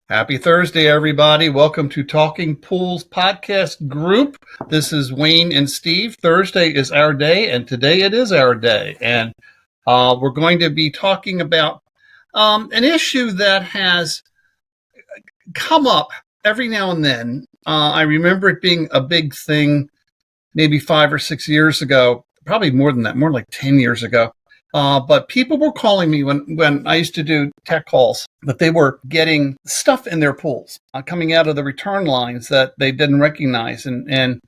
Happy Thursday, everybody. Welcome to Talking Pools podcast group. This is Wayne and Steve. Thursday is our day, and today it is our day. And we're going to be talking about an issue that has come up every now and then. I remember it being a big thing maybe 5 or 6 years ago, probably more than that, more like 10 years ago. But people were calling me when I used to do tech calls that they were getting stuff in their pools coming out of the return lines that they didn't recognize. And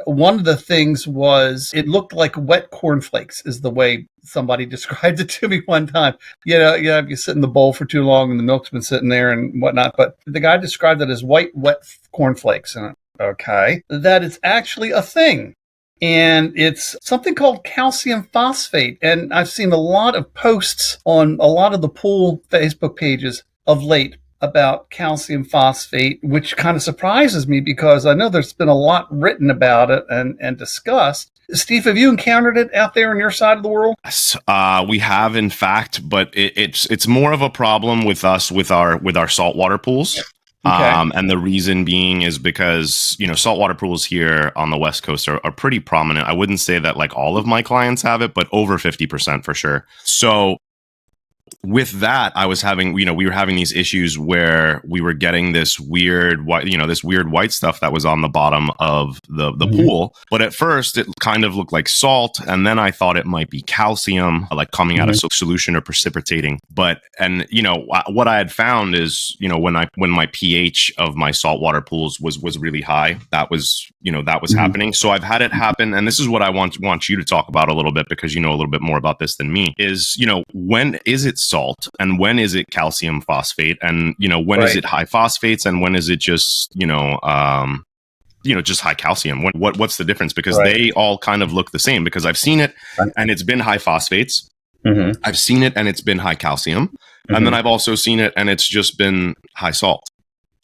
one of the things was it looked like wet cornflakes is the way somebody described it to me one time. You sit in the bowl for too long and the milk's been sitting there and whatnot. But the guy described it as wet cornflakes. And okay, that is actually a thing. And it's something called calcium phosphate. And I've seen a lot of posts on a lot of the pool Facebook pages of late about calcium phosphate, which kind of surprises me because I know there's been a lot written about it and discussed. Steve, have you encountered it out there on your side of the world? Yes, we have, in fact, but it's more of a problem with us with our saltwater pools. Okay. And the reason being is because, saltwater pools here on the West Coast are pretty prominent. I wouldn't say that like all of my clients have it, but over 50% for sure. So with that, I was having, we were having these issues where we were getting this weird white stuff that was on the bottom of the pool. But at first it kind of looked like salt. And then I thought it might be calcium, like coming out of solution or precipitating. But, what I had found is, when my pH of my saltwater pools was really high, that was happening. So I've had it happen. And this is what I want you to talk about a little bit, because you know a little bit more about this than me, is, when is it salt and when is it calcium phosphate, and when is it high phosphates and when is it just just high calcium? What's the difference? Because they all kind of look the same, because I've seen it and it's been high phosphates. I've seen it and it's been high calcium, and then I've also seen it and it's just been high salt,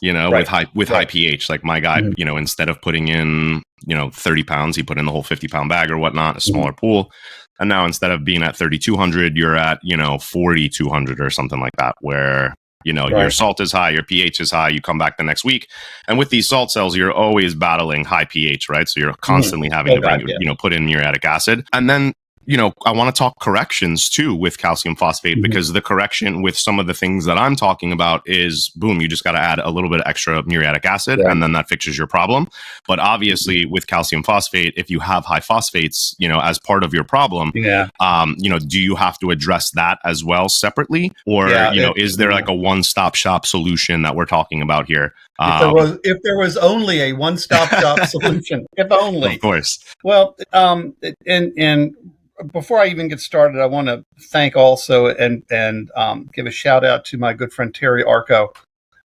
with high pH. Like my guy, instead of putting in 30 pounds, he put in the whole 50-pound bag or whatnot, a smaller pool. And now instead of being at 3,200, you're at, 4,200 or something like that, where, your salt is high, your pH is high, you come back the next week. And with these salt cells, you're always battling high pH, right? So you're constantly having to put in muriatic acid. And then, I want to talk corrections too with calcium phosphate, because the correction with some of the things that I'm talking about is, boom, you just got to add a little bit of extra muriatic acid and then that fixes your problem. But obviously with calcium phosphate, if you have high phosphates, as part of your problem, do you have to address that as well separately? Or, is there like a one-stop shop solution that we're talking about here? If there was only a one-stop shop solution, if only. Of course. Well, and before I even get started, I want to thank also and give a shout out to my good friend Terry Arco.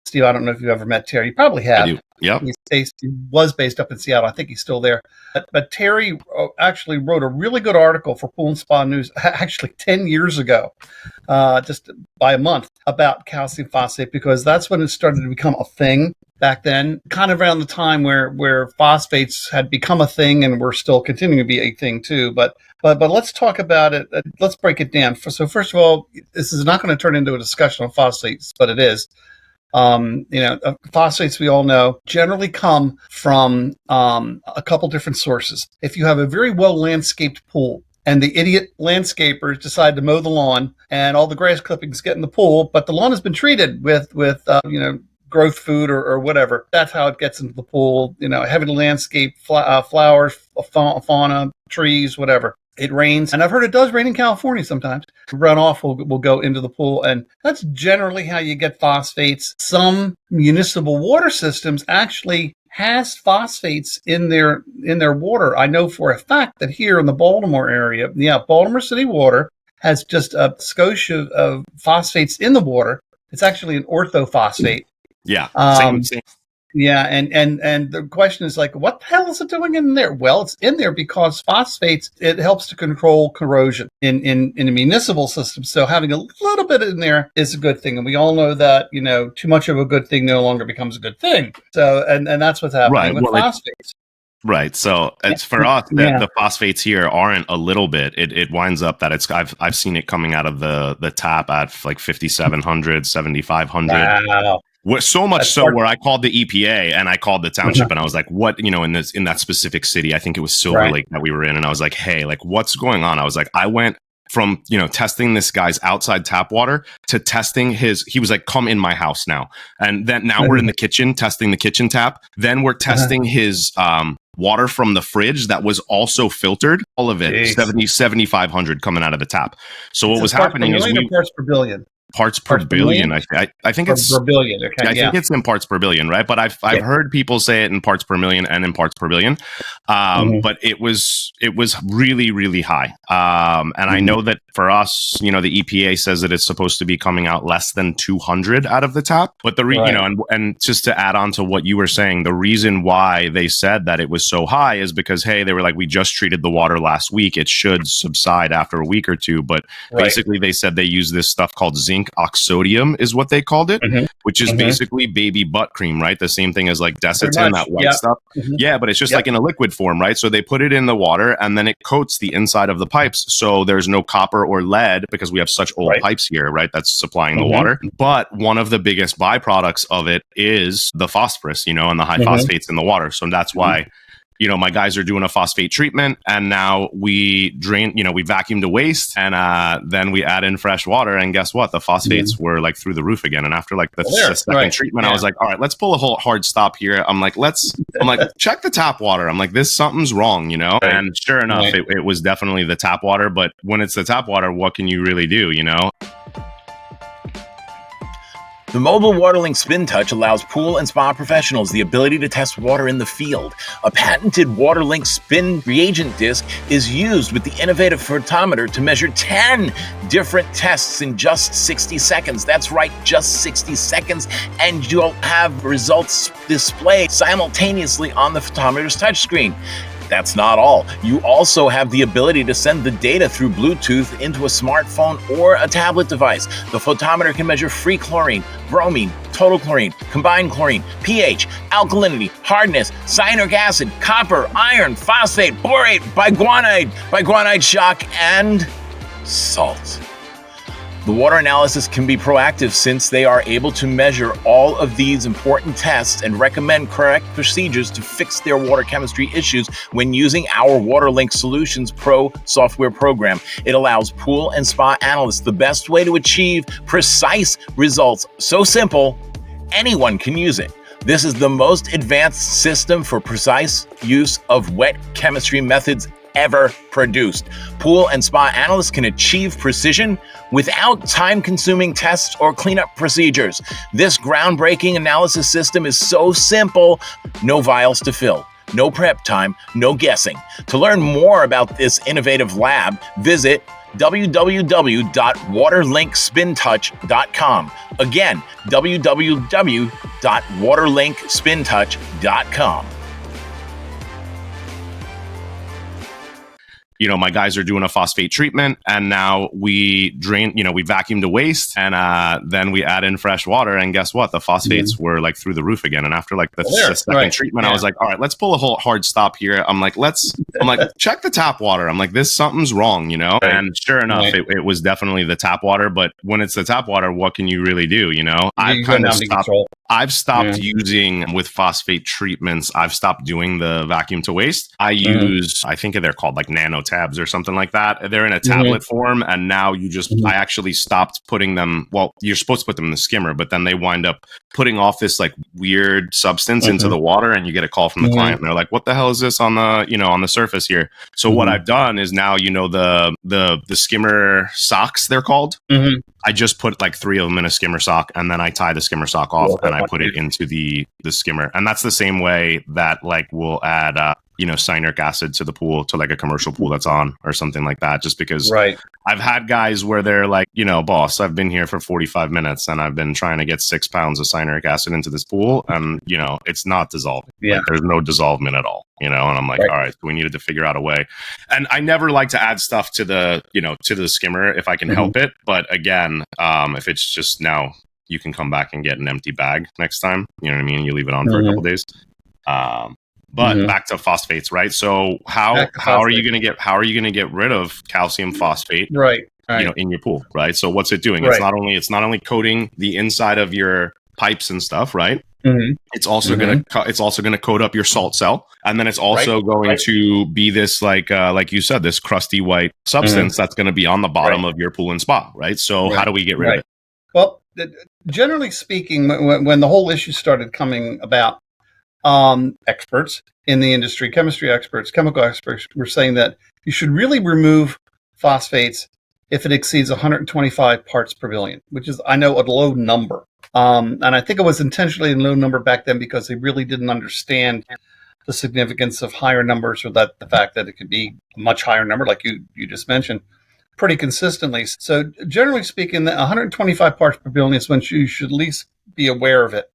Steve, I don't know if you've ever met Terry. You probably have. I do. Yep. He was based up in Seattle. I think he's still there. But Terry actually wrote a really good article for Pool and Spa News, actually 10 years ago, just by a month, about calcium phosphate, because that's when it started to become a thing back then, kind of around the time where phosphates had become a thing and were still continuing to be a thing too. But let's talk about it. Let's break it down. So first of all, this is not going to turn into a discussion on phosphates, but it is. Phosphates, we all know, generally come from a couple different sources. If you have a very well landscaped pool and the idiot landscapers decide to mow the lawn and all the grass clippings get in the pool, but the lawn has been treated with growth food or whatever, that's how it gets into the pool. Heavy landscape, flowers, fauna, trees, whatever. It rains, and I've heard it does rain in California sometimes. Runoff will go into the pool, and that's generally how you get phosphates. Some municipal water systems actually has phosphates in their water. I know for a fact that here in the Baltimore area, Baltimore City Water has just a skosh of phosphates in the water. It's actually an orthophosphate. Yeah. Same. Yeah, and the question is like, what the hell is it doing in there? Well, it's in there because phosphates, it helps to control corrosion in a municipal system. So having a little bit in there is a good thing. And we all know that, too much of a good thing no longer becomes a good thing. So, and that's what's happening with phosphates. Right. So it's for us that the phosphates here aren't a little bit. It winds up that I've seen it coming out of the tap at like 5,700, 7,500. Wow. So much so where I called the EPA and I called the township and I was like, what, in that specific city, I think it was Silver Lake that we were in. And I was like, hey, like what's going on? I was like, I went from, testing this guy's outside tap water to testing he was like, come in my house now. And then now we're in the kitchen testing the kitchen tap. Then we're testing his, water from the fridge that was also filtered, all of it, 7,500 coming out of the tap. So what was happening is parts per billion. Parts per billion. I think it's per billion. Okay, I think it's in parts per billion, right? But I've heard people say it in parts per million and in parts per billion. But it was really, really high. And I know that for us, the EPA says that it's supposed to be coming out less than 200 out of the tap. But and just to add on to what you were saying, the reason why they said that it was so high is because, hey, they were like, we just treated the water last week. It should subside after a week or two. But basically they said they use this stuff called zinc oxodium is what they called it, which is basically baby butt cream, right? The same thing as like Desitin, that white stuff. Yeah, but it's just like in a liquid form, right? So they put it in the water and then it coats the inside of the pipes. So there's no copper or lead because we have such old pipes here, right? That's supplying the water. But one of the biggest byproducts of it is the phosphorus, and the high phosphates in the water. So that's why my guys are doing a phosphate treatment and now we drain, we vacuum the waste and then we add in fresh water. And guess what? The phosphates were like through the roof again. And after like the second treatment, I was like, all right, let's pull a whole hard stop here. I'm like, check the tap water. I'm like, something's wrong, And sure enough, it was definitely the tap water. But when it's the tap water, what can you really do, The mobile WaterLink Spin Touch allows pool and spa professionals the ability to test water in the field. A patented WaterLink Spin reagent disc is used with the innovative photometer to measure 10 different tests in just 60 seconds. That's right, just 60 seconds, and you'll have results displayed simultaneously on the photometer's touchscreen. That's not all. You also have the ability to send the data through Bluetooth into a smartphone or a tablet device. The photometer can measure free chlorine, bromine, total chlorine, combined chlorine, pH, alkalinity, hardness, cyanuric acid, copper, iron, phosphate, borate, biguanide shock, and salt. The water analysis can be proactive since they are able to measure all of these important tests and recommend correct procedures to fix their water chemistry issues when using our WaterLink Solutions Pro software program. It allows pool and spa analysts the best way to achieve precise results. So simple, anyone can use it. This is the most advanced system for precise use of wet chemistry methods ever produced. Pool and spa analysts can achieve precision without time-consuming tests or cleanup procedures. This groundbreaking analysis system is so simple, no vials to fill, no prep time, no guessing. To learn more about this innovative lab, visit www.waterlinkspintouch.com. Again, www.waterlinkspintouch.com. My guys are doing a phosphate treatment and now we drain, we vacuum the waste and then we add in fresh water. And guess what? The phosphates were like through the roof again. And after like the second treatment, I was like, all right, let's pull a whole hard stop here. I'm like, check the tap water. I'm like, something's wrong, And sure enough, it was definitely the tap water. But when it's the tap water, what can you really do? I've stopped using with phosphate treatments. I've stopped doing the vacuum to waste. I use, I think they're called like nano tabs or something like that. They're in a tablet form. And now I actually stopped putting them. Well, you're supposed to put them in the skimmer, but then they wind up putting off this like weird substance into the water. And you get a call from the client and they're like, what the hell is this on the, on the surface here? So what I've done is now, the skimmer socks, they're called. I just put like 3 of them in a skimmer sock and then I tie the skimmer sock off and I put it into the skimmer. And that's the same way that like we'll add, cyanuric acid to the pool, to like a commercial pool that's on or something like that. Just because I've had guys where they're like, boss, I've been here for 45 minutes and I've been trying to get 6 pounds of cyanuric acid into this pool. And, it's not dissolving. Like, there's no dissolvement at all, and I'm like, all right, so we needed to figure out a way. And I never like to add stuff to the, to the skimmer if I can help it. But again, if it's just now, you can come back and get an empty bag next time. You know what I mean? You leave it on for a couple days. But back to phosphates, right? So how are you going to get rid of calcium phosphate, right. In your pool, right? So what's it doing? Right. It's not only coating the inside of your pipes and stuff, right? It's also going to coat up your salt cell, and then it's also going to be this like you said, this crusty white substance that's going to be on the bottom of your pool and spa, right? So how do we get rid of it? Well, generally speaking, when the whole issue started coming about, experts in the industry, chemistry experts, chemical experts, were saying that you should really remove phosphates if it exceeds 125 parts per billion, which is, I know, a low number. And I think it was intentionally a low number back then because they really didn't understand the significance of higher numbers, or that the fact that it could be a much higher number, like you just mentioned, pretty consistently. So generally speaking, the 125 parts per billion is when you should at least be aware of it.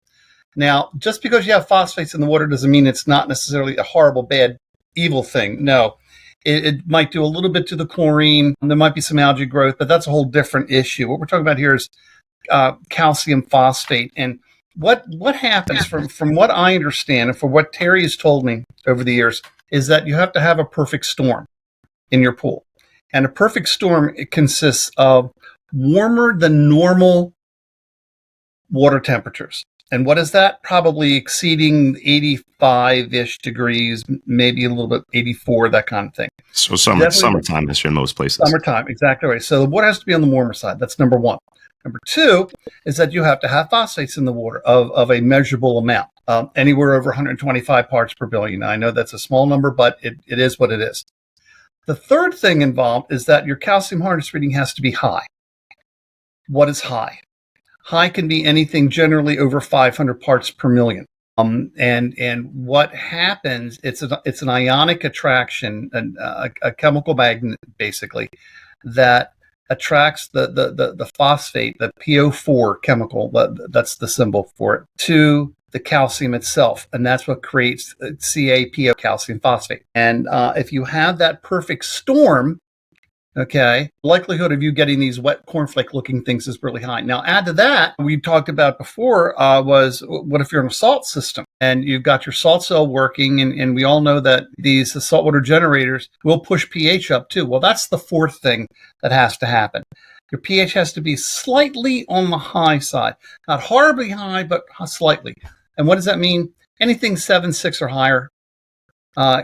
Now, just because you have phosphates in the water doesn't mean it's not necessarily a horrible, bad, evil thing. No, it might do a little bit to the chlorine. There might be some algae growth, but that's a whole different issue. What we're talking about here is calcium phosphate. And what happens, from what I understand and from what Terry has told me over the years, is that you have to have a perfect storm in your pool. And a perfect storm, it consists of warmer than normal water temperatures. And what is that? Probably exceeding 85-ish degrees, maybe a little bit 84, that kind of thing. So summertime is in most places. Summertime, exactly right. So the water has to be on the warmer side. That's number one. Number two is that you have to have phosphates in the water of a measurable amount, anywhere over 125 parts per billion. Now, I know that's a small number, but it is what it is. The third thing involved is that your calcium hardness reading has to be high. What is high? High can be anything generally over 500 parts per million. And what happens? It's an ionic attraction, a chemical magnet, basically, that attracts the phosphate, the PO4 chemical. That's the symbol for it, to the calcium itself, and that's what creates CaPO, calcium phosphate. And if you have that perfect storm, okay, likelihood of you getting these wet cornflake looking things is really high. Now, add to that, we talked about before, was what if you're in a salt system and you've got your salt cell working, and we all know that these saltwater generators will push pH up too. Well, that's the fourth thing that has to happen. Your pH has to be slightly on the high side, not horribly high, but slightly. And what does that mean? Anything 7.6 or higher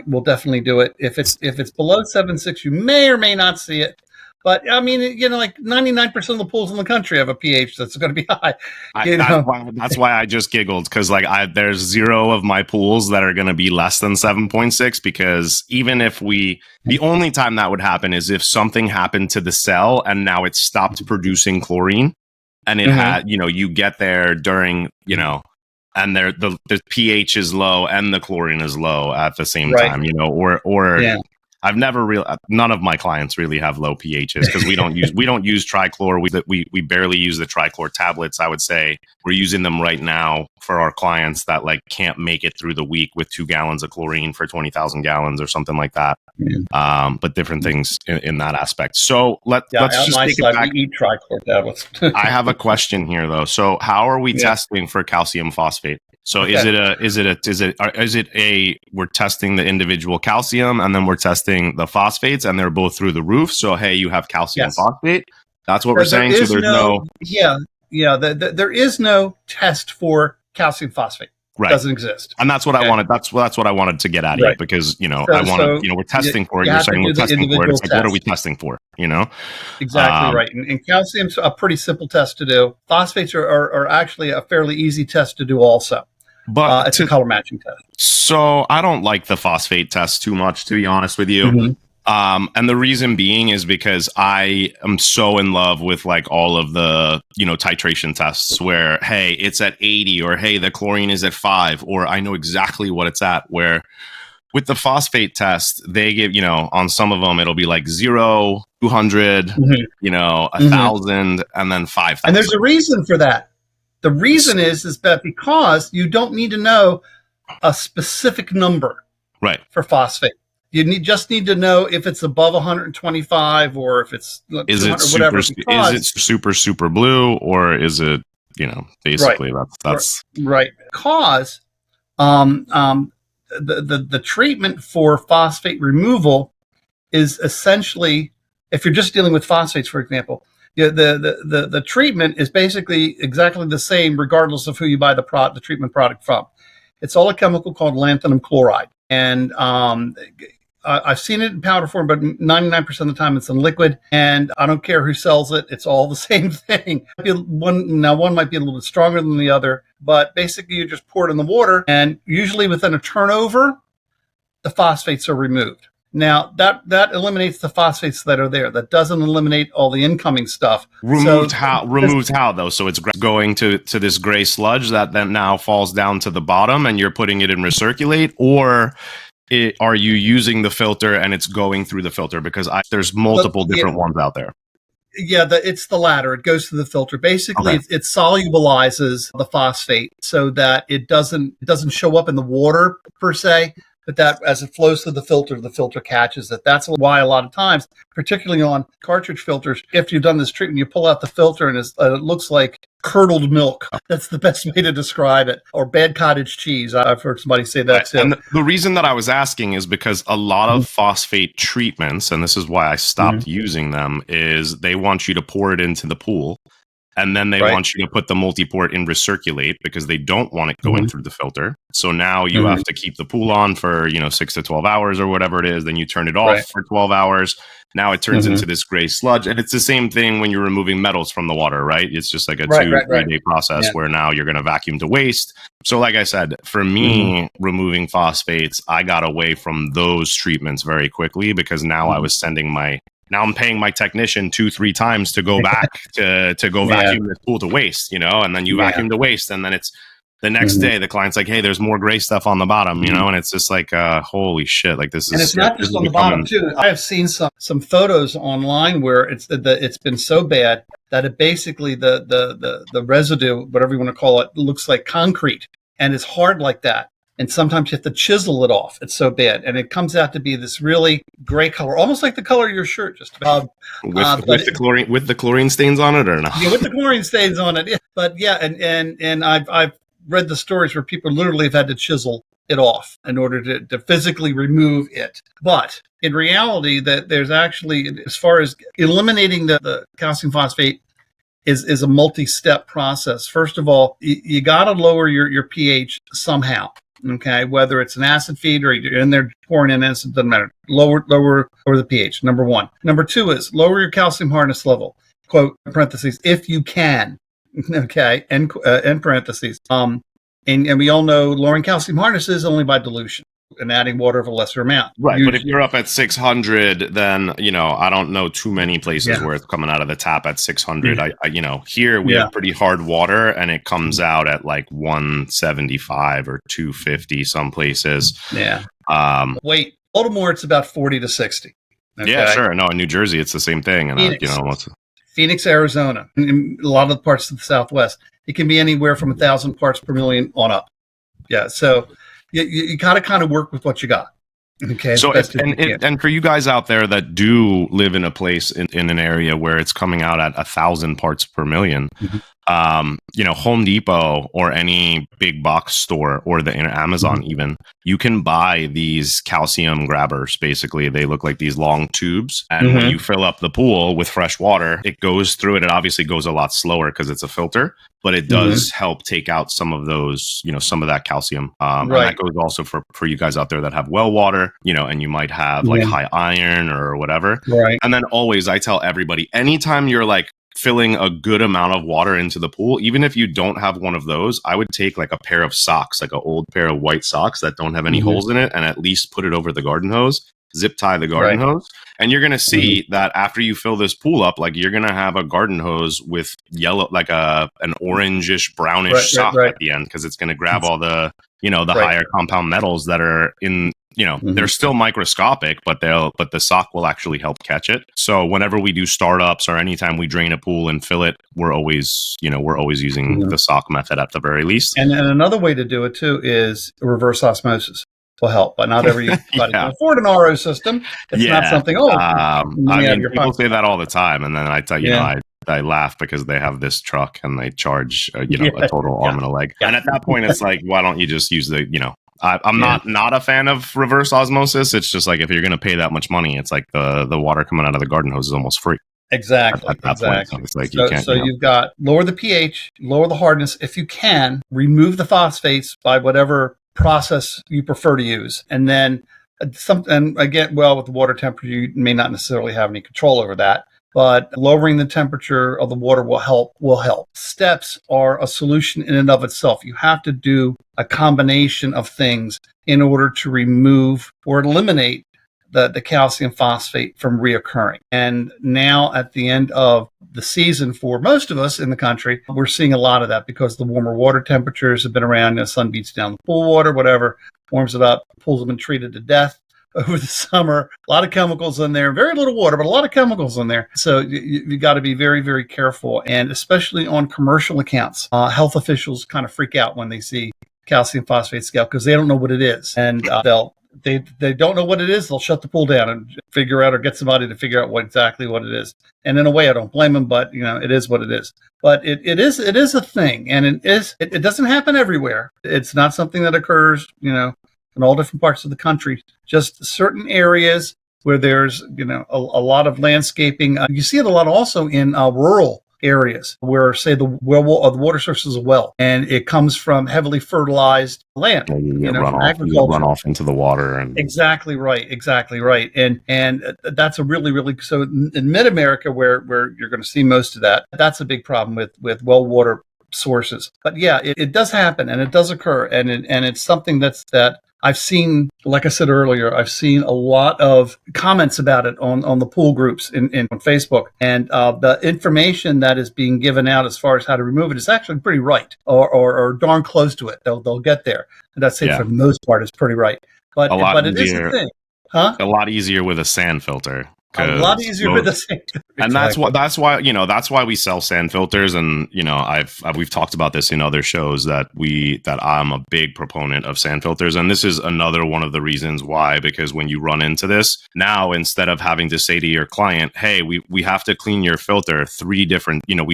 will definitely do it. If it's below 7.6, you may or may not see it. But I mean, like 99% of the pools in the country have a pH that's going to be high. That's why I just giggled, because there's 0 of my pools that are going to be less than 7.6, because even if the only time that would happen is if something happened to the cell and now it stopped producing chlorine, and it had, you get there during, and the pH is low and the chlorine is low at the same time, I've never none of my clients really have low pHs, because we don't use trichlor. We barely use the trichlor tablets. I would say we're using them right now for our clients that can't make it through the week with 2 gallons of chlorine for 20,000 gallons or something like that. But different things in that aspect. So let's just take it back. We eat trichlor tablets. I have a question here though. So how are we testing for calcium phosphate? So we're testing the individual calcium, and then we're testing the phosphates, and they're both through the roof. So, hey, you have calcium phosphate. That's what we're saying. So there is no test for calcium phosphate. Right. Doesn't exist. And that's what I wanted. That's what I wanted to get at here, because, we're testing for it. You're saying we're testing for it. It's what are we testing for? Exactly right. And calcium's a pretty simple test to do. Phosphates are actually a fairly easy test to do also. But it's a color matching test. So I don't like the phosphate test too much, to be honest with you. And the reason being is because I am so in love with all of the, titration tests where, hey, it's at 80, or hey, the chlorine is at 5, or I know exactly what it's at. Where with the phosphate test, they give, on some of them, it'll be 0, 200, 1,000, and then 5,000. And there's a reason for that. The reason is that because you don't need to know a specific number for phosphate. You just need to know if it's above 125 or if it's is it super blue, or is it basically that's right. Because the treatment for phosphate removal is essentially, if you're just dealing with phosphates, for example, the treatment is basically exactly the same regardless of who you buy the treatment product from. It's all a chemical called lanthanum chloride, and I've seen it in powder form, but 99% of the time it's in liquid, and I don't care who sells it. It's all the same thing. One might be a little bit stronger than the other, but basically you just pour it in the water, and usually within a turnover, the phosphates are removed. Now, that eliminates the phosphates that are there. That doesn't eliminate all the incoming stuff. Removed how, though? So it's going to this gray sludge that then now falls down to the bottom, and you're putting it in recirculate, or are you using the filter and it's going through the filter? Because there's multiple different ones out there. Yeah, it's the latter. It goes through the filter. Basically, it solubilizes the phosphate so that it doesn't show up in the water per se, but that as it flows through the filter catches it. That's why a lot of times, particularly on cartridge filters, after you've done this treatment, you pull out the filter and it looks like curdled milk. That's the best way to describe it. Or bad cottage cheese. I've heard somebody say that too. And the reason that I was asking is because a lot of phosphate treatments, and this is why I stopped using them, is they want you to pour it into the pool. And then they want you to put the multi-port in recirculate because they don't want it going through the filter. So now you have to keep the pool on for 6 to 12 hours or whatever it is. Then you turn it off for 12 hours. Now it turns into this gray sludge. And it's the same thing when you're removing metals from the water, right? It's just like a 2-3 day process where now you're going to vacuum to waste. So like I said, for me, removing phosphates, I got away from those treatments very quickly because now I was now I'm paying my technician 2-3 times to go back to go vacuum this pool to waste, and then you vacuum to waste. And then it's the next day, the client's like, hey, there's more gray stuff on the bottom, and it's just like, holy shit. Like this is, and it's not just on the bottom too. I have seen some photos online where it's been so bad that it basically, the residue, whatever you want to call it, looks like concrete and it's hard like that. And sometimes you have to chisel it off. It's so bad. And it comes out to be this really gray color, almost like the color of your shirt, just about. With the chlorine stains on it or not? Yeah, with the chlorine stains on it. Yeah. But yeah, and I've read the stories where people literally have had to chisel it off in order to physically remove it. But in reality, that there's actually, as far as eliminating the calcium phosphate, is a multi-step process. First of all, you got to lower your pH somehow. Okay, whether it's an acid feed or you're in there pouring in acid, doesn't matter. Lower the pH. Number one. Number two is lower your calcium hardness level. Quote in parentheses, if you can. Okay, end parentheses. And we all know lowering calcium hardness is only by dilution and adding water of a lesser amount. Right, usually. But if you're up at 600, then I don't know too many places where it's coming out of the tap at 600. Here we have pretty hard water, and it comes out at like 175 or 250 some places. Yeah. Wait, Baltimore, it's about 40 to 60. Okay? Yeah, sure. No, in New Jersey, it's the same thing. And Phoenix, Arizona, and a lot of the parts of the Southwest, it can be anywhere from 1,000 parts per million on up. Yeah, so. You got to kind of work with what you got. Okay. So, and for you guys out there that do live in a place in an area where it's coming out at 1,000 parts per million, Home Depot or any big box store or the Amazon even, you can buy these calcium grabbers. Basically, they look like these long tubes. And when you fill up the pool with fresh water, it goes through it. It obviously goes a lot slower because it's a filter, but it does help take out some of those, some of that calcium. And that goes also for you guys out there that have well water, and you might have like high iron or whatever. Right. And then always, I tell everybody, anytime you're like filling a good amount of water into the pool, even if you don't have one of those, I would take like a pair of socks, like an old pair of white socks that don't have any holes in it, and at least put it over the garden hose, zip tie the garden hose. And you're going to see that after you fill this pool up, like you're going to have a garden hose with yellow, like an orangish, brownish sock at the end, because it's going to grab all the, higher compound metals that are in, they're still microscopic, but the sock will actually help catch it. So whenever we do startups or anytime we drain a pool and fill it, we're always using the sock method at the very least. And another way to do it too is reverse osmosis. Will help, but not everybody can afford an RO system. It's not something. People say that all the time, and then I tell you, I laugh because they have this truck and they charge a total arm and a leg. And at that point, it's like, why don't you just use the I'm not a fan of reverse osmosis. It's just like if you're going to pay that much money, it's like the water coming out of the garden hose is almost free. Exactly. At that point, so it's like you can't. So you've got lower the pH, lower the hardness. If you can, remove the phosphates by whatever process you prefer to use, and then and again, with the water temperature, you may not necessarily have any control over that. But lowering the temperature of the water will help. Steps are a solution in and of itself. You have to do a combination of things in order to remove or eliminate the calcium phosphate from reoccurring. And now at the end of the season for most of us in the country, we're seeing a lot of that because the warmer water temperatures have been around. The sun beats down the pool water, whatever, warms it up. Pools have been treated to death over the summer. A lot of chemicals in there, very little water, but a lot of chemicals in there. So you got to be very, very careful. And especially on commercial accounts, health officials kind of freak out when they see calcium phosphate scale because they don't know what it is. And they don't know what it is. They'll shut the pool down and figure out or get somebody to figure out exactly what it is. And in a way, I don't blame them, but it is what it is. But it is a thing, and it doesn't happen everywhere. It's not something that occurs, in all different parts of the country, just certain areas where there's, a lot of landscaping. You see it a lot also in rural areas where, say, the water source is a well, and it comes from heavily fertilized land, from agriculture. Run off into the water. And Exactly right. And that's a really, really, so in mid-America where you're going to see most of that, that's a big problem with well water sources. But yeah, it does happen and it does occur, and it's something that I've seen, like I said earlier, I've seen a lot of comments about it on the pool groups on Facebook. And the information that is being given out as far as how to remove it is actually pretty right, or darn close to it. They'll get there. And that's it for the most part is pretty right. But it is a thing. Huh? A lot easier with a sand filter. A lot easier with the sand filter. And that's why we sell sand filters. And we've talked about this in other shows that I'm a big proponent of sand filters. And this is another one of the reasons why, because when you run into this now, instead of having to say to your client, hey, we have to clean your filter we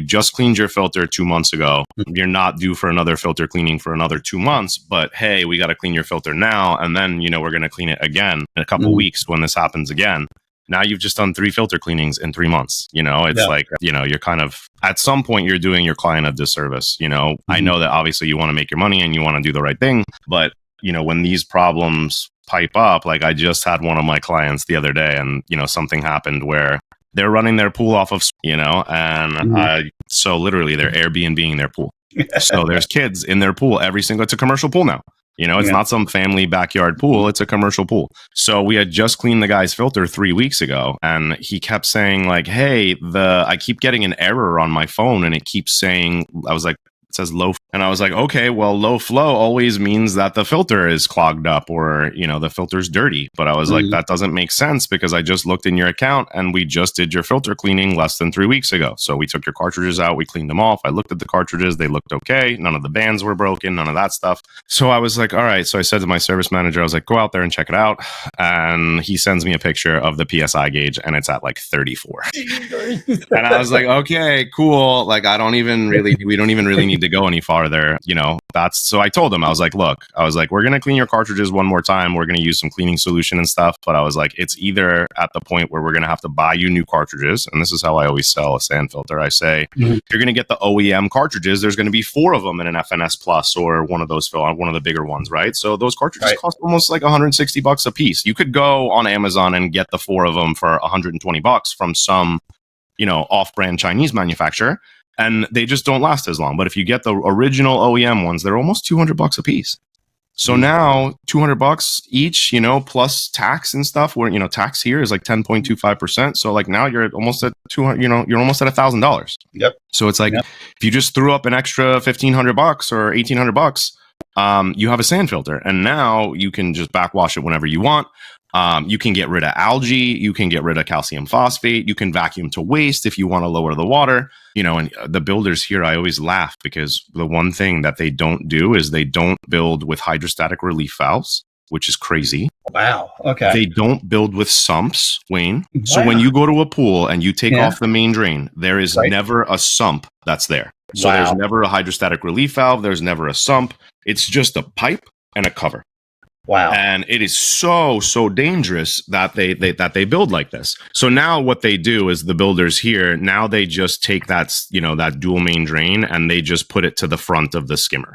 just cleaned your filter 2 months ago. You're not due for another filter cleaning for another 2 months, but hey, we got to clean your filter now. And then, we're going to clean it again in a couple weeks when this happens again. Now you've just done 3 filter cleanings in 3 months. It's like, you're kind of, at some point you're doing your client a disservice. I know that obviously you want to make your money and you want to do the right thing, but when these problems pipe up, like I just had one of my clients the other day and, something happened where they're running their pool off of, so literally they're Airbnb-ing their pool. So there's kids in their pool it's a commercial pool now. It's not some family backyard pool. It's a commercial pool. So we had just cleaned the guy's filter 3 weeks ago. And he kept saying like, hey, I keep getting an error on my phone. And it keeps saying, I was like, it says low. And I was like, okay, well, low flow always means that the filter is clogged up or, the filter's dirty. But I was like, that doesn't make sense because I just looked in your account and we just did your filter cleaning less than 3 weeks ago. So we took your cartridges out, we cleaned them off. I looked at the cartridges, they looked okay. None of the bands were broken, none of that stuff. So I was like, all right. So I said to my service manager, I was like, go out there and check it out. And he sends me a picture of the PSI gauge and it's at like 34. And I was like, okay, cool. Like, we don't even really need to go any farther. So I told him, I was like, look, we're going to clean your cartridges one more time. We're going to use some cleaning solution and stuff. But I was like, it's either at the point where we're going to have to buy you new cartridges. And this is how I always sell a sand filter. I say, you're going to get the OEM cartridges. There's going to be 4 of them in an FNS Plus or one of the bigger ones, right? So those cartridges cost almost like $160 a piece. You could go on Amazon and get the 4 of them for $120 from some, off-brand Chinese manufacturer. And they just don't last as long. But if you get the original OEM ones, they're almost $200 a piece. So now $200 each, plus tax and stuff where, tax here is like 10.25%. So like now you're almost at you're almost at $1,000. Yep. So it's like, if you just threw up an extra $1,500 or $1,800, you have a sand filter and now you can just backwash it whenever you want. You can get rid of algae. You can get rid of calcium phosphate. You can vacuum to waste if you want to lower the water. And the builders here, I always laugh because the one thing that they don't do is they don't build with hydrostatic relief valves, which is crazy. Wow. Okay. They don't build with sumps, Wayne. Wow. So when you go to a pool and you take off the main drain, there is never a sump that's there. So there's never a hydrostatic relief valve. There's never a sump. It's just a pipe and a cover. Wow. And it is so dangerous that they build like this. So now what they do is the builders here, now they just take that, that dual main drain and they just put it to the front of the skimmer.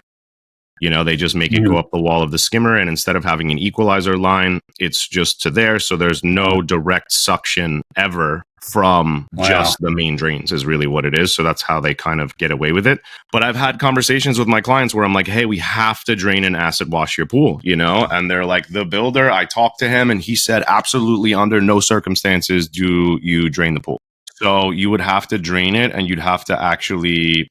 They just make it go up the wall of the skimmer, and instead of having an equalizer line, it's just to there. So there's no direct suction ever from just the main drains is really what it is. So that's how they kind of get away with it. But I've had conversations with my clients where I'm like, hey, we have to drain and acid wash your pool, and they're like, the builder, I talked to him and he said, absolutely under no circumstances do you drain the pool. So you would have to drain it, and you'd have to actually,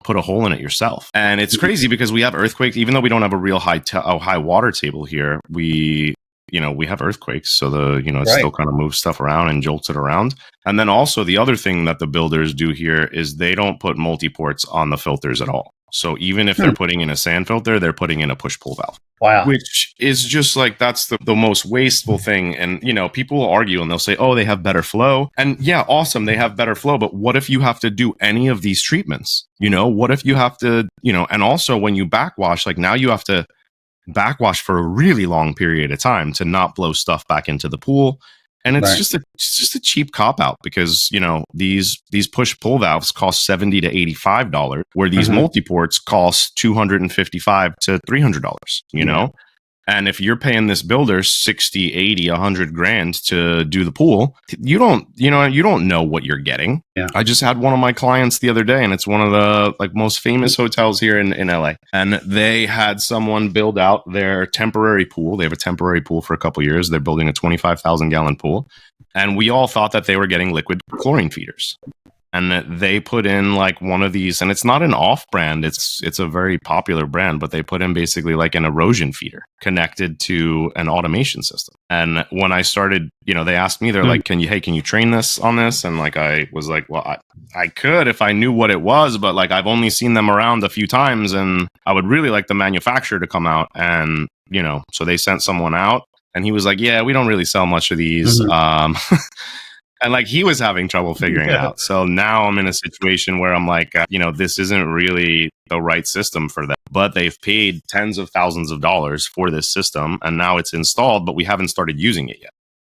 put a hole in it yourself. And it's crazy because we have earthquakes, even though we don't have a real high water table here, we have earthquakes. So it still kind of moves stuff around and jolts it around. And then also the other thing that the builders do here is they don't put multi-ports on the filters at all. So even if they're putting in a sand filter, they're putting in a push-pull valve. Wow. Which is just like, that's the most wasteful thing. And, people will argue and they'll say, oh, they have better flow. And yeah, awesome, they have better flow. But what if you have to do any of these treatments? What if you have to, and also when you backwash, like now you have to backwash for a really long period of time to not blow stuff back into the pool. And it's just a cheap cop out because, these push pull valves cost $70 to $85, where these multi-ports cost $255 to $300, And if you're paying this builder 60, 80, 100 grand to do the pool, you don't know what you're getting. Yeah. I just had one of my clients the other day, and it's one of the most famous hotels here in LA. And they had someone build out their temporary pool. They have a temporary pool for a couple of years. They're building a 25,000 gallon pool. And we all thought that they were getting liquid chlorine feeders. And they put in one of these, and it's not an off brand. It's a very popular brand, but they put in basically an erosion feeder connected to an automation system. And when I started, they asked me, they're like, can you train this on this? And I was like, well, I could if I knew what it was, but I've only seen them around a few times, and I would really like the manufacturer to come out. And, so they sent someone out, and he was like, yeah, we don't really sell much of these. And he was having trouble figuring it out. So now I'm in a situation where I'm like, this isn't really the right system for them. But they've paid tens of thousands of dollars for this system, and now it's installed, but we haven't started using it yet.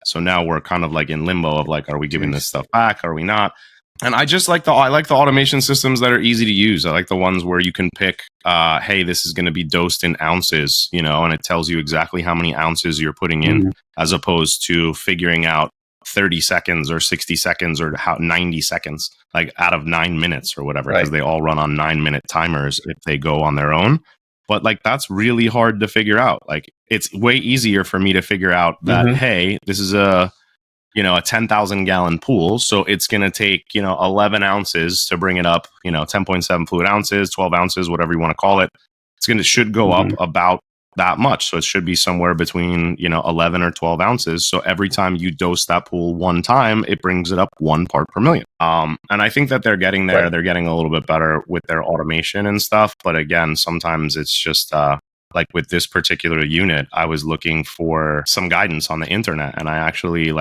So now we're kind of in limbo of are we giving this stuff back? Are we not? And I just like the automation systems that are easy to use. I like the ones where you can pick, hey, this is going to be dosed in ounces, and it tells you exactly how many ounces you're putting in, as opposed to figuring out 30 seconds or 60 seconds or 90 seconds, out of 9 minutes or whatever, because they all run on 9-minute timers if they go on their own. But that's really hard to figure out. It's way easier for me to figure out that, hey, this is a 10,000 gallon pool. So it's going to take, 11 ounces to bring it up, 10.7 fluid ounces, 12 ounces, whatever you want to call it. Should go up about that much. So it should be somewhere between, 11 or 12 ounces. So every time you dose that pool one time, it brings it up 1 part per million. And I think that they're getting there. Right. They're getting a little bit better with their automation and stuff. But again, sometimes it's just, with this particular unit, I was looking for some guidance on the internet, and I actually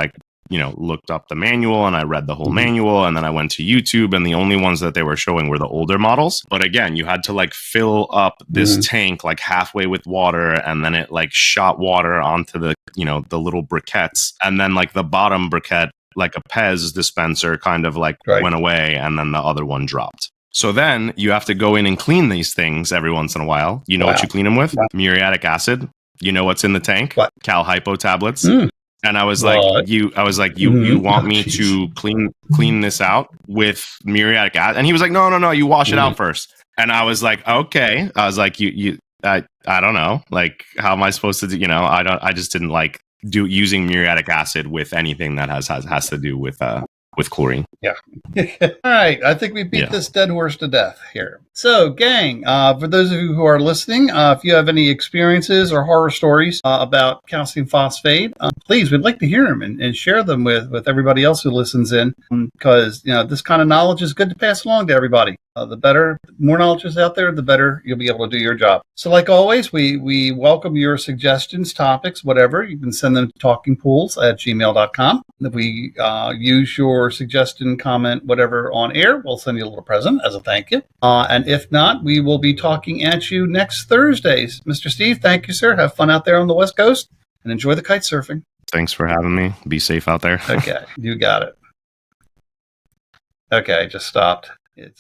looked up the manual, and I read the whole manual, and then I went to YouTube, and the only ones that they were showing were the older models. But again, you had to fill up this tank halfway with water, and then it shot water onto the the little briquettes, and then the bottom briquette, a Pez dispenser, kind of went away, and then the other one dropped. So then you have to go in and clean these things every once in a while. You know what you clean them with? Muriatic acid. You know what's in the tank? What? Cal Hypo tablets. And I was you want me to clean this out with muriatic acid? And he was like, no, you wash it out first. And I was like, okay. I was like, I don't know. How am I supposed to do, I just didn't using muriatic acid with anything that has to do with chlorine. Yeah. All right. I think we beat this dead horse to death here. So, gang, for those of you who are listening, if you have any experiences or horror stories about calcium phosphate, please, we'd like to hear them and share them with everybody else who listens in, because this kind of knowledge is good to pass along to everybody. The more knowledge is out there, the better you'll be able to do your job. So like always, we welcome your suggestions, topics, whatever. You can send them to talkingpools@gmail.com. If we use your or suggestion, comment, whatever on air, we'll send you a little present as a thank you. And if not, we will be talking at you next Thursday. Mr. Steve, thank you, sir. Have fun out there on the West Coast and enjoy the kite surfing. Thanks for having me. Be safe out there. Okay, you got it. Okay, I just stopped. It's